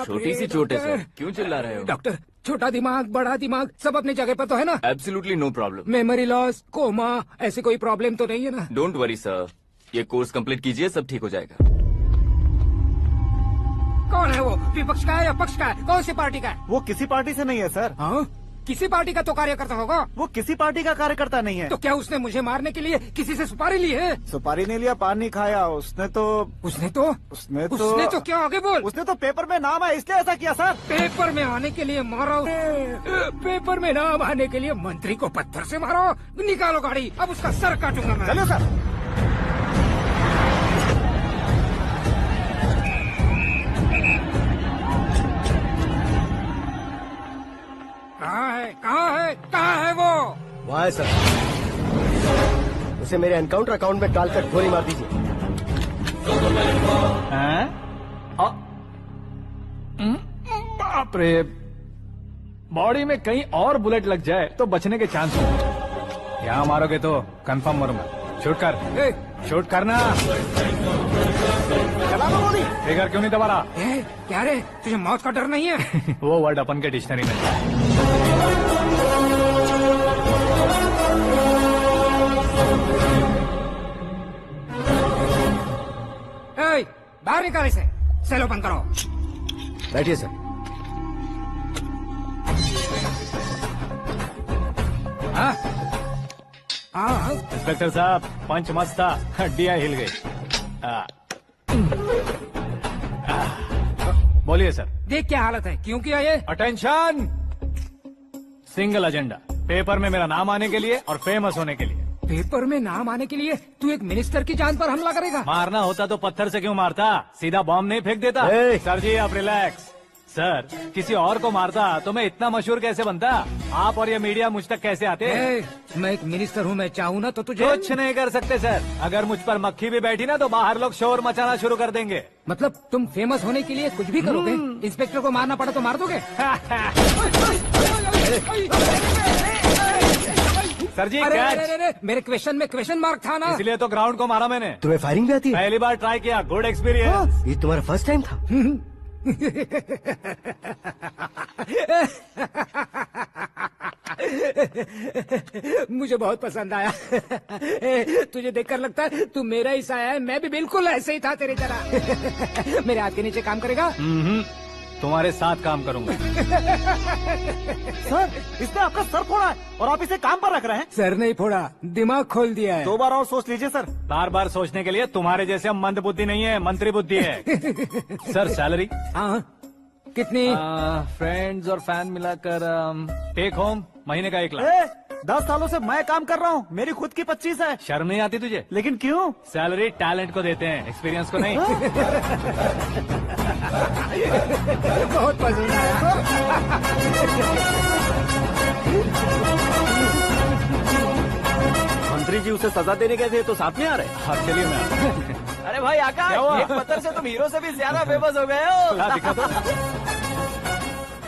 छोटी सी चोट है सर, क्यों चिल्ला रहे हो? डॉक्टर, छोटा दिमाग बड़ा दिमाग सब अपनी जगह पर तो है ना? Absolutely no problem. Memory loss, coma, ऐसी कोई प्रॉब्लम तो नहीं है ना? डोंट वरी सर, ये कोर्स कंप्लीट कीजिए, सब ठीक हो जाएगा। कौन है वो? विपक्ष का है या पक्ष का है? कौन सी पार्टी का है? वो किसी पार्टी से नहीं है सर। हाँ? किसी पार्टी का तो कार्यकर्ता होगा। वो किसी पार्टी का कार्यकर्ता नहीं है। तो क्या उसने मुझे मारने के लिए किसी से सुपारी ली है? सुपारी नहीं लिया, पान नहीं खाया। उसने तो क्या आगे बोल? उसने तो पेपर में नाम है इसलिए ऐसा किया सर। पेपर में आने के लिए मारा? पेपर में नाम आने के लिए मंत्री को पत्थर से मारो? निकालो गाड़ी, अब उसका सर काटूंगा मैं। चलो सर। कहाँ है वो? वहाँ है सर। उसे मेरे एनकाउंटर अकाउंट में डालकर गोली मार दीजिए। बाप रे, बॉडी में कहीं और बुलेट लग जाए तो बचने के चांस हो। यहाँ मारोगे तो कंफर्म मरूंगा। शूट कर, शूट करना। चला दो गोली। ट्रिगर क्यों नहीं दबा रहा? क्या रे, तुझे मौत का डर नहीं है? वो वर्ड अपन के डिक्शनरी में है। बाहर निकाल इसे, सेलो बंद करो। बैठिए सर। इंस्पेक्टर साहब, पंच मस्त था, हड्डियां हिल गई। बोलिए सर। देख क्या हालत है, क्यों किया ये? अटेंशन, सिंगल एजेंडा, पेपर में मेरा नाम आने के लिए और फेमस होने के लिए। पेपर में नाम आने के लिए तू एक मिनिस्टर की जान पर हमला करेगा? मारना होता तो पत्थर से क्यों मारता, सीधा बॉम्ब नहीं फेंक देता। सर जी आप रिलैक्स। सर, किसी और को मारता तो मैं इतना मशहूर कैसे बनता? आप और ये मीडिया मुझ तक कैसे आते? मैं एक मिनिस्टर हूँ, मैं चाहूँ ना तो तुझे कुछ नहीं कर सकते सर। अगर मुझ पर मक्खी भी बैठी ना तो बाहर लोग शोर मचाना शुरू कर देंगे। मतलब तुम फेमस होने के लिए कुछ भी करोगे? इंस्पेक्टर को मारना पड़ा तो मार दोगे? सर जी अरे, मेरे क्वेश्चन में क्वेश्चन मार्क था ना, इसलिए तो ग्राउंड को मारा मैंने। तुम्हें फायरिंग भी आती है? पहली बार ट्राई किया, गुड एक्सपीरियंस। ये तुम्हारा फर्स्ट टाइम था? मुझे बहुत पसंद आया। तुझे देखकर लगता है तू मेरा ही साया है। मैं भी बिल्कुल ऐसे ही था तेरी तरह। मेरे हाथ के नीचे काम करेगा? तुम्हारे साथ काम करूंगा। सर, इसने आपका सर फोड़ा है और आप इसे काम पर रख रहे हैं। सर नहीं फोड़ा, दिमाग खोल दिया है। 2 बार और सोच लीजिए सर। बार बार सोचने के लिए तुम्हारे जैसे मंद बुद्धि नहीं है, मंत्री बुद्धि है। Sir salary? हाँ, कितनी? फ्रेंड्स और फैन मिलाकर टेक होम महीने का 1 लाख। 10 सालों से मैं काम कर रहा हूँ, मेरी खुद की 25 है। शर्म नहीं आती तुझे? लेकिन क्यों? सैलरी टैलेंट को देते हैं, एक्सपीरियंस को नहीं। बहुत पसंद आया। मंत्री जी उसे सजा देने गए थे तो साथ में आ रहे? हाँ चलिए मैं। अरे भाई आकाश, एक पत्थर से तुम हीरो से भी ज्यादा फेमस हो गए हो। दिखा तो।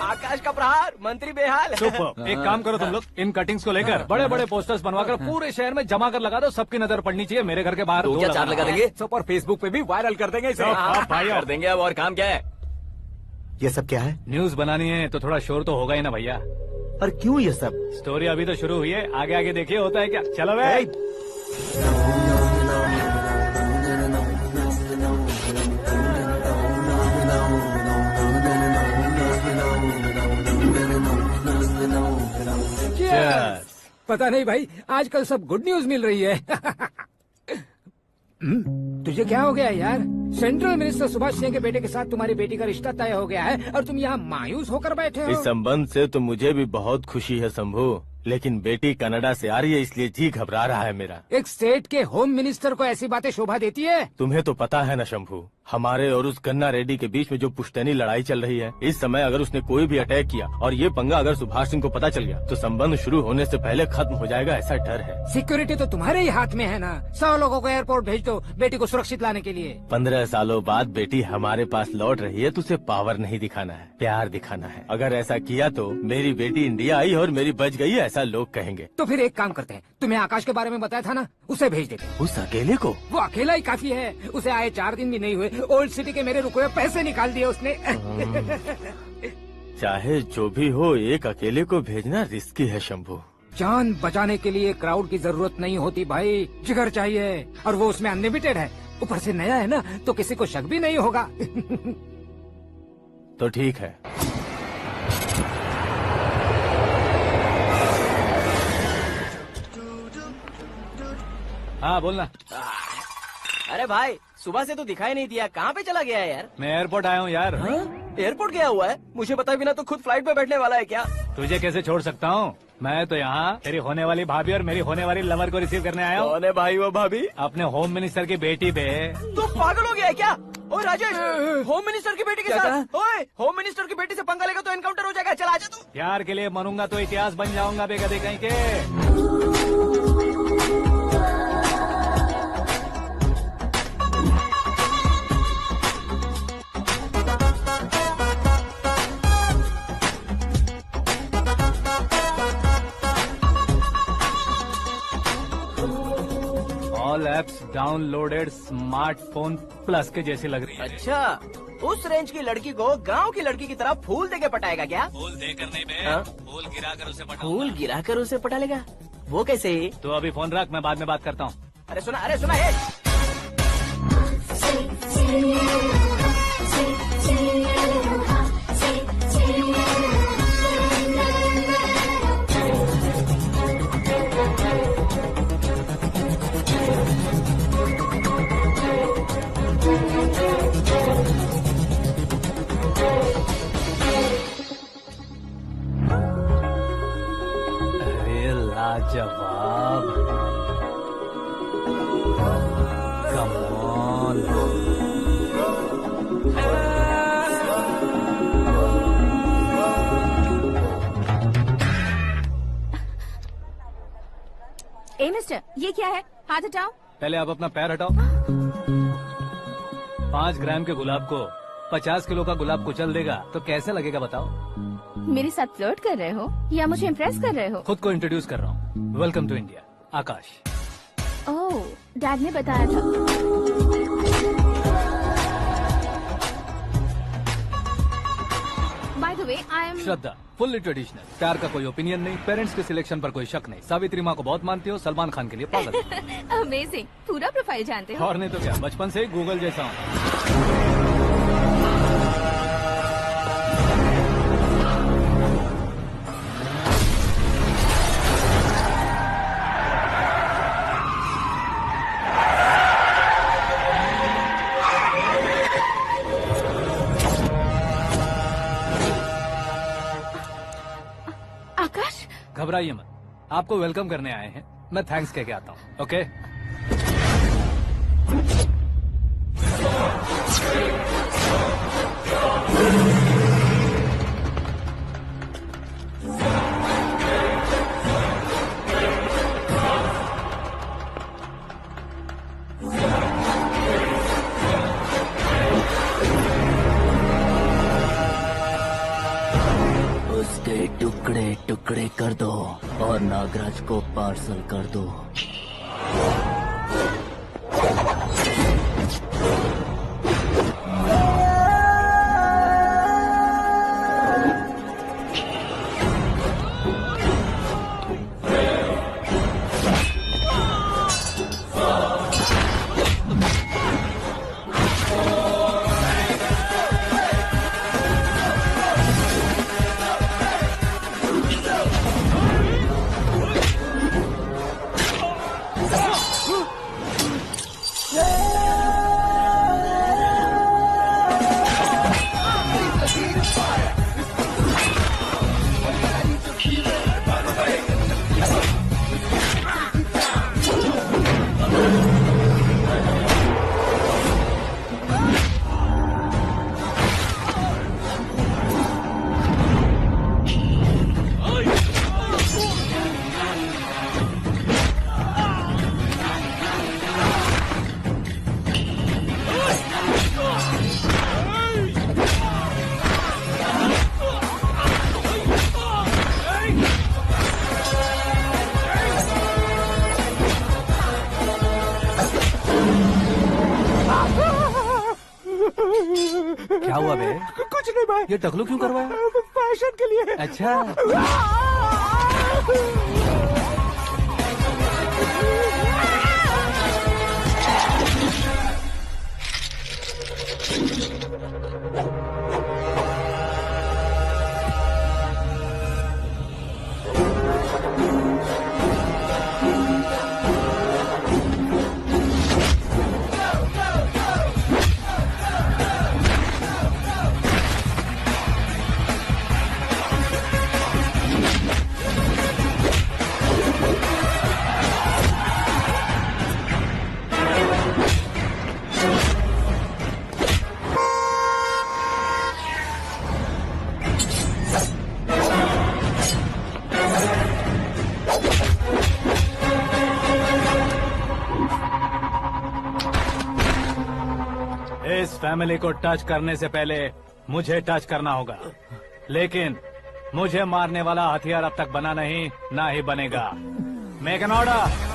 आकाश का प्रहार, मंत्री बेहाल। सुपर। एक काम करो तुम लोग, इन कटिंग्स को लेकर बड़े बड़े पोस्टर्स बनवाकर पूरे शहर में जमा कर लगा दो। सबकी नजर पड़नी चाहिए। मेरे घर के बाहर तो क्या 4 लगा देंगे? सब और फेसबुक पे भी वायरल कर देंगे इसे। भाई कर देंगे। अब और काम क्या है? ये सब क्या है? न्यूज बनानी है तो थोड़ा शोर तो होगा ही ना भैया। और क्यों ये सब? स्टोरी अभी तो शुरू हुई है, आगे आगे देखिए होता है क्या। चलो भाई। पता नहीं भाई, आजकल सब गुड न्यूज मिल रही है। तुझे क्या हो गया यार? सेंट्रल मिनिस्टर सुभाष सिंह के बेटे के साथ तुम्हारी बेटी का रिश्ता तय हो गया है और तुम यहाँ मायूस होकर बैठे हो। इस संबंध से तो मुझे भी बहुत खुशी है शंभू, लेकिन बेटी कनाडा से आ रही है इसलिए जी घबरा रहा है मेरा। एक स्टेट के होम मिनिस्टर को ऐसी बातें शोभा देती है? तुम्हें तो पता है ना शंभू, हमारे और उस गन्ना रेड्डी के बीच में जो पुश्तैनी लड़ाई चल रही है। इस समय अगर उसने कोई भी अटैक किया और ये पंगा अगर सुभाष सिंह को पता चल गया तो संबंध शुरू होने से पहले खत्म हो जाएगा, ऐसा डर है। सिक्योरिटी तो तुम्हारे ही हाथ में है ना। 100 लोगों को एयरपोर्ट भेज दो बेटी को सुरक्षित लाने के लिए। 15 सालों बाद बेटी हमारे पास लौट रही है तो उसे पावर नहीं दिखाना है, प्यार दिखाना है। अगर ऐसा किया तो मेरी बेटी इंडिया आई और मेरी बच गई, ऐसा लोग कहेंगे। तो फिर एक काम करते हैं, तुम्हें आकाश के बारे में बताया था ना, उसे भेज देते हैं। उस अकेले को? वो अकेला ही काफी है। उसे आए 4 दिन भी नहीं हुए ओल्ड सिटी के मेरे रुके हुए पैसे निकाल दिए उसने। चाहे जो भी हो, एक अकेले को भेजना रिस्की है शंभू। जान बचाने के लिए क्राउड की जरूरत नहीं होती भाई, जिगर चाहिए, और वो उसमें अनलिमिटेड है। ऊपर से नया है ना, तो किसी को शक भी नहीं होगा। तो ठीक है। हाँ बोलना। अरे भाई, सुबह से तो दिखाई नहीं दिया, कहाँ पे चला गया है यार? मैं एयरपोर्ट आया हूँ यार। एयरपोर्ट गया हुआ है? मुझे बताए बिना तो खुद फ्लाइट पे बैठने वाला है क्या? तुझे कैसे छोड़ सकता हूँ? मैं तो यहाँ तेरी होने वाली भाभी और मेरी होने वाली लवर को रिसीव करने आया हूँ। कौन है भाई वो भाभी? अपने होम मिनिस्टर की बेटी पे। तो पागल हो गया है क्या? ओए राजेश, होम मिनिस्टर की बेटी के साथ? ओए, होम मिनिस्टर की बेटी से पंगा लेगा तो एनकाउंटर हो जाएगा। चल आजा तू। प्यार के लिए मरूंगा तो इतिहास बन जाऊंगा बेगदे कहीं के। All apps downloaded smartphone plus के जैसी लग रही है। अच्छा, उस रेंज की लड़की को गांव की लड़की की तरह फूल देके पटाएगा क्या? फूल देकर नहीं बे, हाँ? फूल गिराकर उसे फूल गिराकर उसे पटा लेगा? वो कैसे? तो अभी फोन रख, मैं बाद में बात करता हूँ। अरे सुना हे। अरे लाजवाब, कम ऑन। ए मिस्टर, ये क्या है? हाथ हटाओ। पहले आप अपना पैर हटाओ। 5 ग्राम के गुलाब को 50 किलो का गुलाब कुचल देगा तो कैसे लगेगा बताओ? मेरे साथ फ्लर्ट कर रहे हो या मुझे इम्प्रेस कर रहे हो? खुद को इंट्रोड्यूस कर रहा हूँ। Welcome to India, Akash. Oh, dad ने बताया था। By the way, I am Shraddha, fully traditional. प्यार का कोई ओपिनियन नहीं, पेरेंट्स के सिलेक्शन पर कोई शक नहीं। सावित्री माँ को बहुत मानती हो, सलमान खान के लिए पागल। अमेजिंग, पूरा प्रोफाइल जानते हो। और नहीं तो क्या, बचपन से ही गूगल जैसा हूँ। आकाश, घबराइए मत, आपको वेलकम करने आए हैं। मैं थैंक्स कह के आता हूँ। ओके, उसके टुकड़े टुकड़े कर दो और नागराज को पार्सल कर दो। क्या हुआ बे? कुछ नहीं भाई, ये टकलू क्यों करवाया? फैशन के लिए। अच्छा, इस फैमिली को टच करने से पहले मुझे टच करना होगा, लेकिन मुझे मारने वाला हथियार अब तक बना नहीं, ना ही बनेगा। Make an order.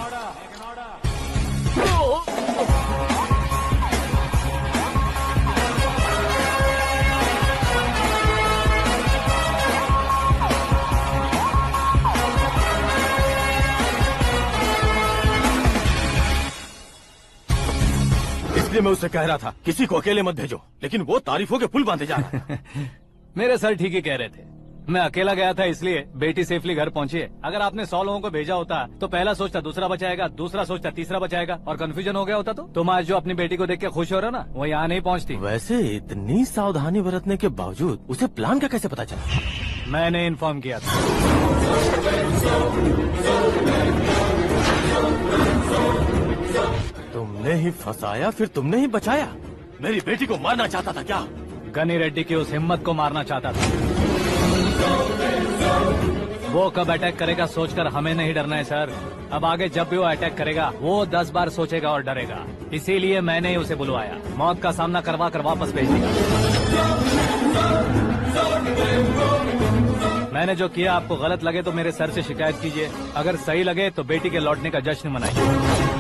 इसलिए मैं उससे कह रहा था किसी को अकेले मत भेजो, लेकिन वो तारीफों के पुल बांधे जा रहा है। मेरे सर ठीक ही कह रहे थे। मैं अकेला गया था इसलिए बेटी सेफली घर पहुंची है। अगर आपने 100 लोगों को भेजा होता तो पहला सोचता दूसरा बचाएगा, दूसरा सोचता तीसरा बचाएगा, और कंफ्यूजन हो गया होता तो तुम आज जो अपनी बेटी को देख के खुश हो रहे हो ना, वो यहाँ नहीं पहुँचती। वैसे इतनी सावधानी बरतने के बावजूद उसे प्लान का कैसे पता चला? मैंने इन्फॉर्म किया था। तुमने ही फंसाया, फिर तुमने ही बचाया। मेरी बेटी को मारना चाहता था क्या? गनी रेड्डी की उस हिम्मत को मारना चाहता था। वो कब अटैक करेगा सोचकर हमें नहीं डरना है सर। अब आगे जब भी वो अटैक करेगा वो 10 बार सोचेगा और डरेगा। इसीलिए मैंने ही उसे बुलवाया। मौत का सामना करवा कर वापस भेज दिया। मैंने जो किया आपको गलत लगे तो मेरे सर से शिकायत कीजिए, अगर सही लगे तो बेटी के लौटने का जश्न मनाइए।